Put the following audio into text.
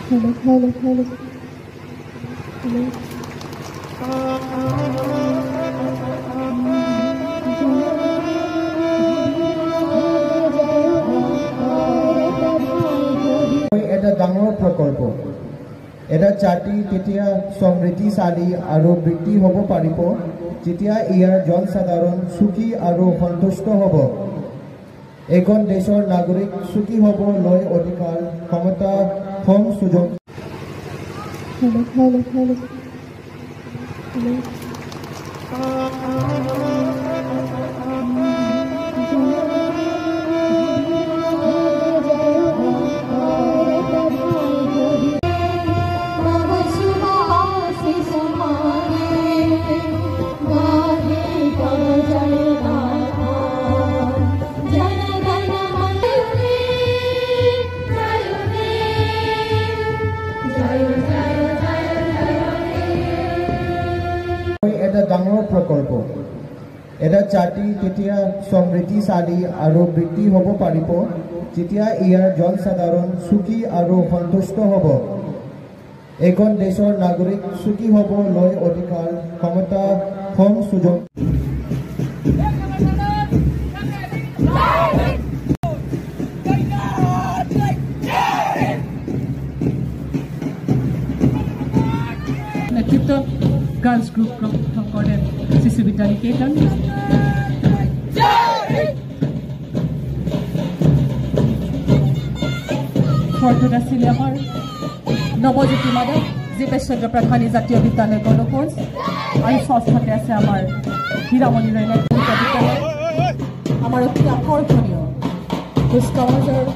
Hello, hello, hello. Hello. এটা ডাঙৰ প্ৰকল্প এটা জাতি তেতিয়া সমৃদ্ধিশালী আৰু বৃদ্ধি হ'ব পাৰিব যেতিয়া ইয়াৰ জনসাধাৰণ সুখী আৰু সন্তুষ্ট হ'ব এখন দেশৰ নাগৰিক সুখী হ'ব লৈ অধিকাৰ ক্ষমতা সম সুযোগ Hello, hello, hello. Hello. এটা ডাঙৰ প্ৰকল্প এটা জাতি তেতিয়া সমৃদ্ধিশালী আৰু বৃদ্ধি হ'ব পাৰিব যেতিয়া ইয়াৰ জনসাধাৰণ সুখী আৰু সন্তুষ্ট হ'ব এখন দেশৰ নাগৰিক সুখী হ'ব লৈ অধিকাৰ ক্ষমতা সম সুযোগ নেতৃত্ব Girls Group Concordant Sisi Vidyaliketan. Fourth আছিলে আমাৰ নৱজ্যোতি মাধৱ জীৱেশ চন্দ্ৰ প্ৰাথমিক জাতীয় বিদ্যালয় গণকোচ আৰু ষষ্ঠতে আছে আমাৰ হীৰামণি ৰৈনা বিদ্যালয় আমাৰ অতি আকৰ্ষণীয় কুচকাৱাজৰ